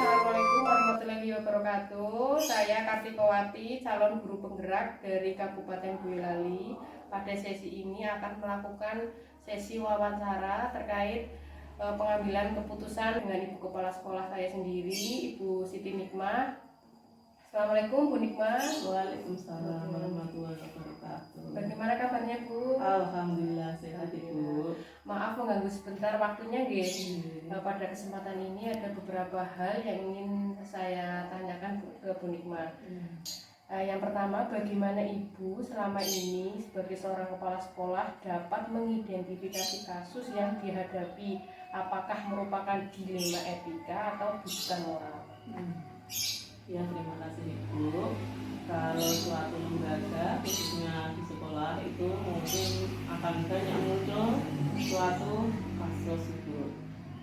Assalamualaikum warahmatullahi wabarakatuh. Saya Kartikowati, calon guru penggerak dari Kabupaten Boyolali. Pada sesi ini akan melakukan sesi wawancara terkait pengambilan keputusan dengan Ibu Kepala Sekolah saya sendiri, Ibu Siti Nikmah. Assalamualaikum Bu Nikmah. Waalaikumsalam warahmatullahi wabarakatuh. Bagaimana kabarnya Bu? Alhamdulillah sehat Ibu. Maaf mengganggu sebentar waktunya guys. Pada kesempatan ini ada beberapa hal yang ingin saya tanyakan ke Bu Nikmah. Yang pertama, bagaimana Ibu selama ini sebagai seorang kepala sekolah dapat mengidentifikasi kasus yang dihadapi, apakah merupakan dilema etika atau bukan moral? Ya, terima kasih Ibu. Kalau suatu lembaga khususnya di sekolah itu mungkin akan banyak muncul suatu kasus itu.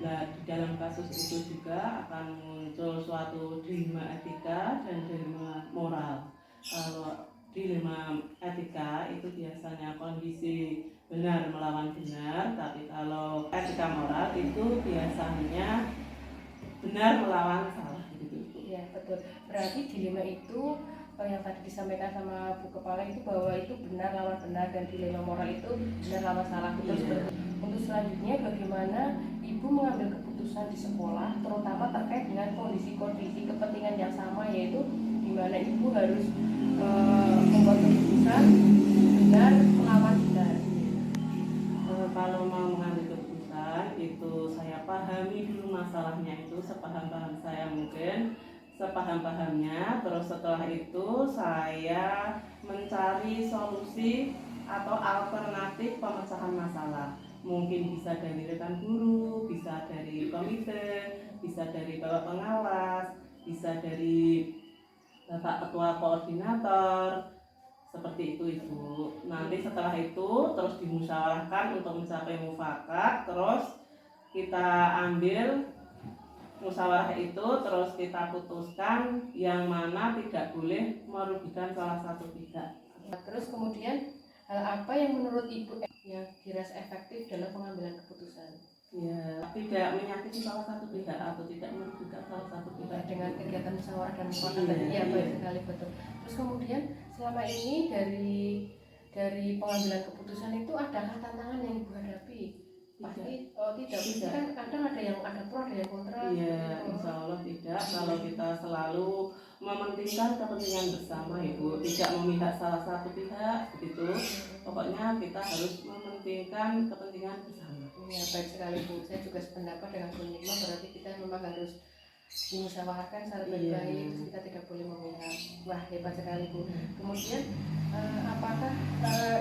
Nah, di dalam kasus itu juga akan muncul suatu dilema etika dan dilema moral. Kalau dilema etika itu biasanya kondisi benar melawan benar, tapi kalau etika moral itu biasanya benar melawan salah. Ya betul, berarti dilema itu yang tadi disampaikan sama Bu Kepala itu bahwa itu benar lawan benar dan dilema moral itu benar lawan salah. Untuk selanjutnya, bagaimana Ibu mengambil keputusan di sekolah terutama terkait dengan kondisi-kondisi kepentingan yang sama, yaitu di mana Ibu harus membuat keputusan benar melawan benar. Kalau mau mengambil keputusan itu saya pahami dulu masalahnya itu sepaham-paham saya mungkin sepaham-pahamnya, terus setelah itu saya mencari solusi atau alternatif pemecahan masalah. Mungkin bisa dari rekan guru, bisa dari komite, bisa dari bapak pengawas, bisa dari bapak ketua koordinator, seperti itu Ibu. Nanti setelah itu terus dimusyawarahkan untuk mencapai mufakat, terus kita ambil musyawarah itu, terus kita putuskan yang mana tidak boleh merugikan salah satu pihak. Terus kemudian hal apa yang menurut Ibu yang dirasa efektif dalam pengambilan keputusan? Ya, tidak menyakiti salah satu pihak atau tidak merugikan salah satu pihak dengan kegiatan musyawarah dan mufakat tadi. Ya, baik sekali, betul. Terus kemudian selama ini dari pengambilan keputusan itu adakah tantangan yang Ibu hadapi? Pasti tidak. Kan kadang ada yang ada pro, ada yang kontra. Iya, insya Allah tidak. Kalau kita selalu mementingkan kepentingan bersama Ibu, tidak memihak salah satu pihak begitu. Pokoknya kita harus mementingkan kepentingan bersama. Ya, baik sekali Bu. Saya juga sependapat dengan Bu Nikmah, berarti kita memang harus dimusyawarahkan secara baik-baik, terus kita tidak boleh memihak. Wah, hebat sekali Bu. Kemudian apakah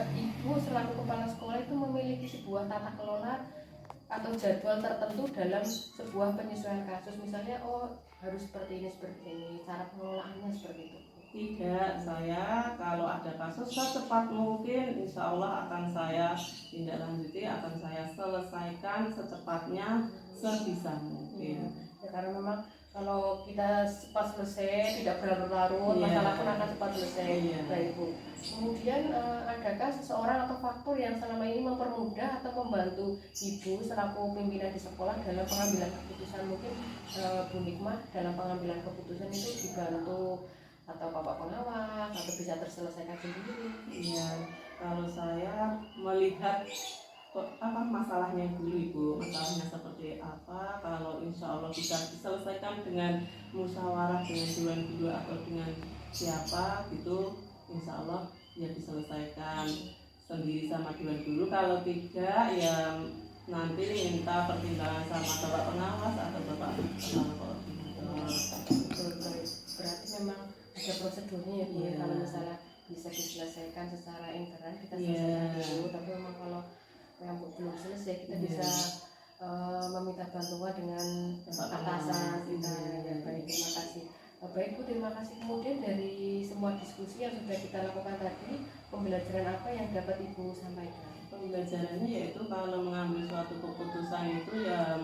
Ibu selaku kepala sekolah itu memiliki sebuah tata kelola atau jadwal tertentu dalam sebuah penyesuaian kasus, misalnya harus seperti ini, cara pengelolaannya seperti itu? Tidak, saya kalau ada kasus secepat mungkin insya Allah akan saya tindak lanjuti, akan saya selesaikan secepatnya sebisa mungkin. Ya, karena memang kalau kita cepat selesai, tidak berlarut-larut, masalah pun akan cepat selesai. Baik Bu. Kemudian adakah seseorang atau faktor yang selama ini mempermudah atau membantu Ibu selaku pimpinan di sekolah dalam pengambilan keputusan? Mungkin Bu Nikmah dalam pengambilan keputusan itu dibantu atau bapak pengawas atau bisa terselesaikan sendiri? Iya, kalau saya melihat masalahnya dulu Ibu, masalahnya seperti apa, kalau insya Allah bisa diselesaikan dengan musyawarah dengan dewan guru atau dengan siapa gitu, insya Allah ya diselesaikan sendiri sama dewan guru. Kalau tidak ya nanti minta pertimbangan sama bapak pengawas atau bapak kepala koordinator. Berarti memang ada prosedurnya ya Bu ya. Iya. Kalau misalnya bisa diselesaikan secara intern kita Iya. selesaikan dulu, tapi memang kalau yang belum selesai kita Iya. bisa meminta bantuan dengan Bapak atasan pengawas. kita. Ya, baik, terima kasih. Baik Bu, terima kasih. Kemudian dari semua diskusi yang sudah kita lakukan tadi, pembelajaran apa yang dapat Ibu sampaikan? Pembelajarannya yaitu kalau mengambil suatu keputusan itu ya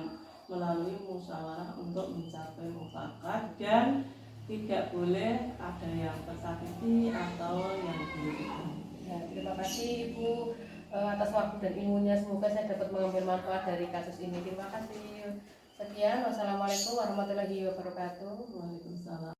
melalui musyawarah untuk mencapai mufakat, dan tidak boleh ada yang tersakiti atau yang dirugikan. Ya, terima kasih Ibu atas waktu dan ilmunya. Semoga saya dapat mengambil manfaat dari kasus ini. Terima kasih. Sekian, wassalamualaikum warahmatullahi wabarakatuh. Waalaikumsalam.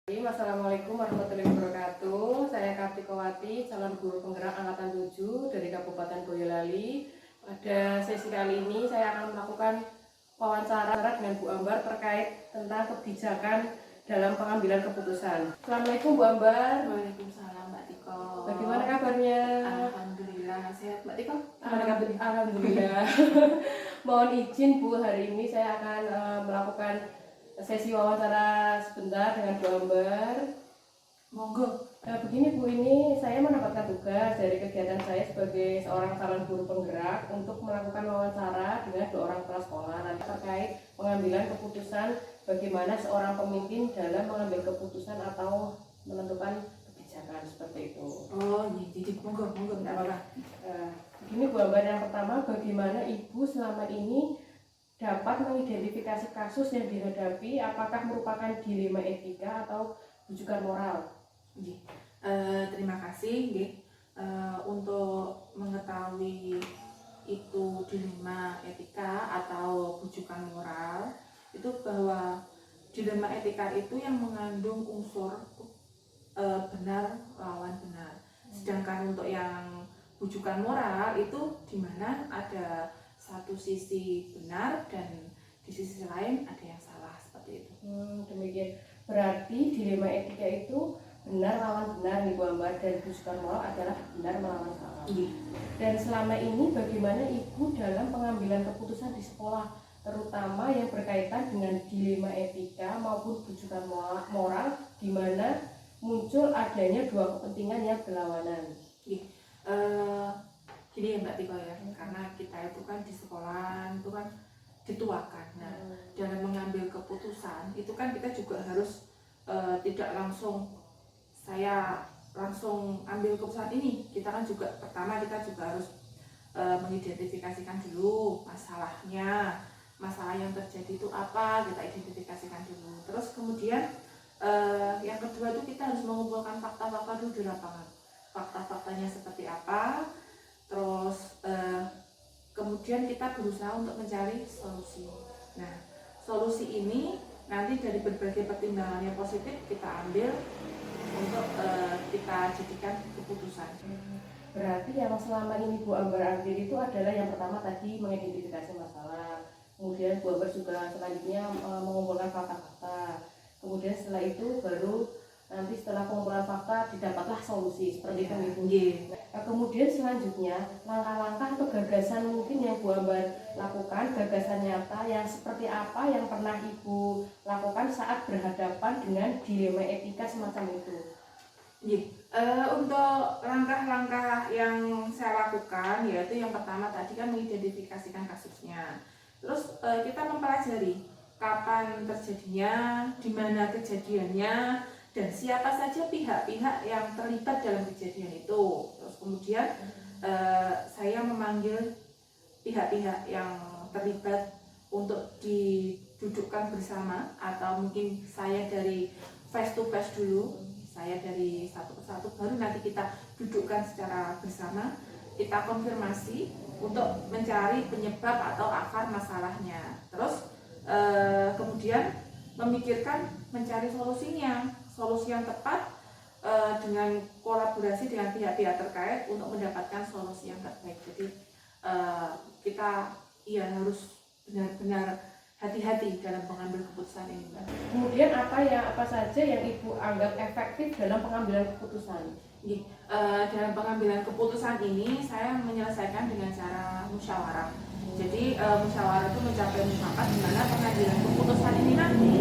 Assalamualaikum warahmatullahi wabarakatuh. Saya Kartikowati, calon guru penggerak angkatan 7 dari Kabupaten Boyolali. Pada sesi kali ini saya akan melakukan wawancara dengan Bu Ambar terkait tentang kebijakan dalam pengambilan keputusan. Assalamualaikum Bu Ambar. Waalaikumsalam Mbak Tiko. Bagaimana kabarnya? Alhamdulillah sehat Mbak Tiko. Alhamdulillah. Mohon izin Bu, hari ini saya akan melakukan sesi wawancara sebentar dengan Bu Ambar. Monggo. Begini Bu, ini saya mendapatkan tugas dari kegiatan saya sebagai seorang calon guru penggerak untuk melakukan wawancara dengan 2 orang kepala sekolah nanti terkait pengambilan keputusan bagaimana seorang pemimpin dalam mengambil keputusan atau menentukan kebijakan seperti itu. Oh iya, jadi monggo enggak apa-apa. Begini Bu Ambar, yang pertama, bagaimana Ibu selama ini dapat mengidentifikasi kasus yang dihadapi, apakah merupakan dilema etika atau rujukan moral? Terima kasih nggih. Untuk mengetahui itu dilema etika atau bujukan moral, itu bahwa dilema etika itu yang mengandung unsur benar lawan benar. Sedangkan untuk yang bujukan moral itu di mana ada satu sisi benar dan di sisi lain ada yang salah, seperti itu. Demikian. Berarti dilema etika itu benar lawan benar nih Bu Ambar, dan bujukan moral adalah benar melawan salah. Dan selama ini bagaimana Ibu dalam pengambilan keputusan di sekolah, terutama yang berkaitan dengan dilema etika maupun bujukan moral, di mana muncul adanya 2 kepentingan yang berlawanan? Gini ya Mbak Tiko ya, karena kita itu kan di sekolah itu kan dituakan. Nah, dalam mengambil keputusan itu kan kita juga harus tidak langsung saya langsung ambil keputusan ini. Kita kan juga pertama kita juga harus mengidentifikasikan dulu masalahnya, masalah yang terjadi itu apa, kita identifikasikan dulu. Terus kemudian yang kedua itu kita harus mengumpulkan fakta-fakta dulu di lapangan. Fakta-faktanya seperti apa, terus kemudian kita berusaha untuk mencari solusi. Nah, solusi ini nanti dari berbagai pertimbangan yang positif kita ambil untuk kita jadikan keputusan. Berarti yang selama ini Bu Ambar ambil itu adalah yang pertama tadi mengidentifikasi masalah, kemudian Bu Ambar juga selanjutnya mengumpulkan fakta-fakta, kemudian setelah itu baru nanti setelah pengumpulan fakta didapatlah solusi seperti itu. Kemudian selanjutnya langkah-langkah atau gagasan mungkin yang Bu Ambar lakukan, gagasan nyata yang seperti apa yang pernah Ibu lakukan saat berhadapan dengan dilema etika semacam itu? Untuk langkah-langkah yang saya lakukan yaitu yang pertama tadi kan mengidentifikasikan kasusnya. Terus kita mempelajari kapan terjadinya, di mana kejadiannya, dan siapa saja pihak-pihak yang terlibat dalam kejadian itu. Terus kemudian saya memanggil pihak-pihak yang terlibat untuk didudukkan bersama, atau mungkin saya dari face to face dulu, saya dari satu persatu, baru nanti kita dudukkan secara bersama, kita konfirmasi untuk mencari penyebab atau akar masalahnya. Terus kemudian memikirkan mencari solusinya, solusi yang tepat dengan kolaborasi dengan pihak-pihak terkait untuk mendapatkan solusi yang terbaik. Jadi kita harus benar-benar hati-hati dalam mengambil keputusan ini, Mbak. Kemudian apa saja yang Ibu anggap efektif dalam pengambilan keputusan? Dalam pengambilan keputusan ini saya menyelesaikan dengan cara musyawarah. Jadi musyawarah itu mencapai mufakat di mana pengambilan keputusan ini nanti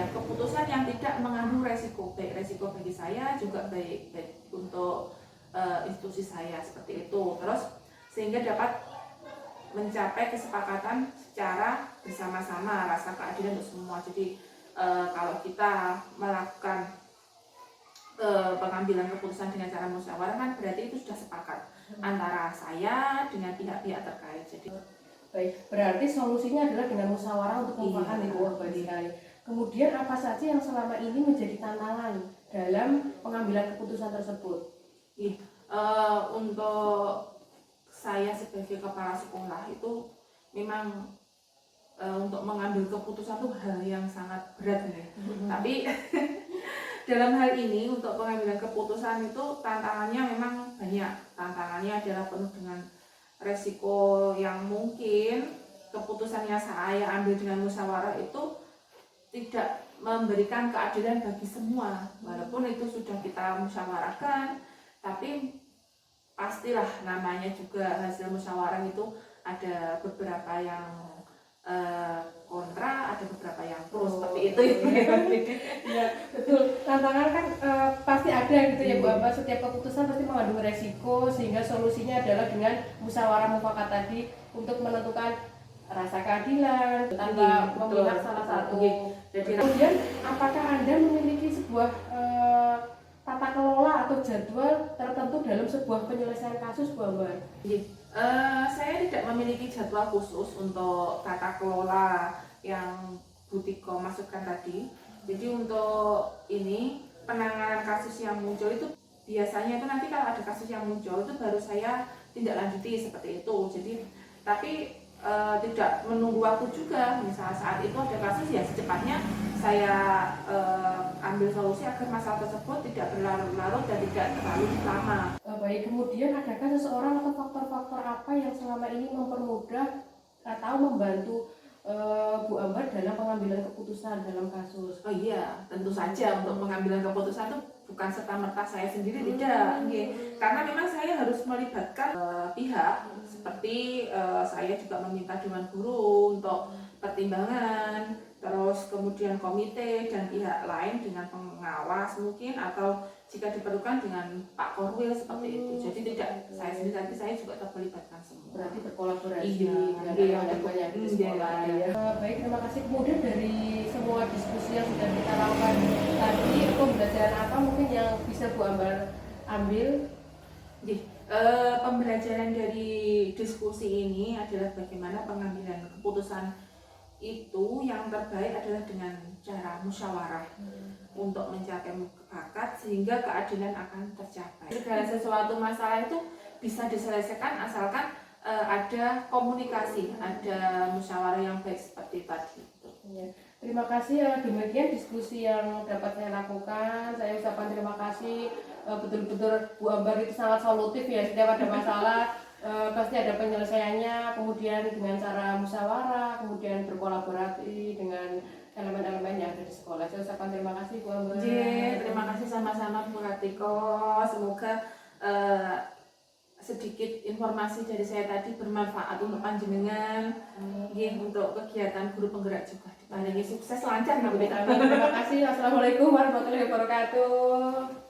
keputusan yang tidak mengandung resiko, baik resiko bagi saya juga baik untuk institusi saya seperti itu. Terus sehingga dapat mencapai kesepakatan secara bersama-sama, rasa keadilan untuk semua. Jadi kalau kita melakukan pengambilan keputusan dengan cara musyawarah kan berarti itu sudah sepakat antara saya dengan pihak-pihak terkait. Jadi baik, berarti solusinya adalah dengan musyawarah untuk memufakat Ibu. Baik sekali. Kemudian apa saja yang selama ini menjadi tantangan dalam pengambilan keputusan tersebut? Untuk saya sebagai kepala sekolah itu memang untuk mengambil keputusan itu hal yang sangat berat nih. Tapi dalam hal ini untuk pengambilan keputusan itu tantangannya memang banyak. Tantangannya adalah penuh dengan resiko yang mungkin keputusan yang saya ambil dengan musyawarah itu tidak memberikan keadilan bagi semua. Walaupun itu sudah kita musyawarahkan, tapi pastilah namanya juga hasil musyawarah itu ada beberapa yang kontra, ada beberapa yang pro, seperti itu ya. Betul, tantangan kan pasti ada gitu ya Bu Ambar. Setiap keputusan pasti mengandung resiko, sehingga solusinya adalah dengan musyawarah mufakat tadi untuk menentukan rasa keadilan tanpa memihak salah satu. Jadi kemudian apakah Anda memiliki sebuah tata kelola atau jadwal tertentu dalam sebuah penyelesaian kasus Bu Ambar? Saya tidak memiliki jadwal khusus untuk tata kelola yang Bu Tiko masukkan tadi. Jadi untuk ini penanganan kasus yang muncul itu biasanya itu nanti kalau ada kasus yang muncul itu baru saya tindak lanjuti seperti itu. Jadi tapi tidak menunggu waktu juga. Misalnya saat itu ada kasus ya secepatnya saya ambil solusi agar masalah tersebut tidak berlarut-larut dan tidak terlalu lama. Baik, kemudian adakah seseorang atau faktor-faktor apa yang selama ini mempermudah atau membantu Bu Ambar dalam pengambilan keputusan dalam kasus? Oh iya, tentu saja untuk pengambilan keputusan itu bukan serta-merta saya sendiri, tidak. Karena memang saya harus melibatkan pihak, seperti saya juga meminta Dewan Guru untuk pertimbangan, terus kemudian komite dan pihak lain dengan pengawas mungkin, atau jika diperlukan dengan Pak Korwil seperti itu. Jadi tidak saya sendiri, tapi saya juga terlibatkan semua. Berarti berkolaborasi dengan yang banyak di sekolah. Baik, terima kasih. Kemudian dari semua diskusi yang sudah kita lakukan tadi, pembelajaran apa mungkin yang bisa Bu Ambar ambil? Pembelajaran dari diskusi ini adalah bagaimana pengambilan keputusan itu yang terbaik adalah dengan cara musyawarah untuk mencapai mufakat sehingga keadilan akan tercapai. Segala sesuatu masalah itu bisa diselesaikan asalkan ada komunikasi, ada musyawarah yang baik seperti tadi. Ya. Terima kasih, demikian diskusi yang dapat saya lakukan. Saya ucapkan terima kasih, betul-betul Bu Ambar itu sangat solutif ya, setiap ada masalah pasti ada penyelesaiannya, kemudian dengan cara musyawarah, kemudian berkolaborasi dengan elemen-elemen yang ada di sekolah. Saya ucapkan terima kasih Bu Ambar. Terima kasih sama-sama Bu Ratiko. Semoga sedikit informasi dari saya tadi bermanfaat untuk panjenengan, untuk kegiatan guru penggerak juga diparingi sukses lancar. Terima kasih. Assalamualaikum warahmatullahi wabarakatuh.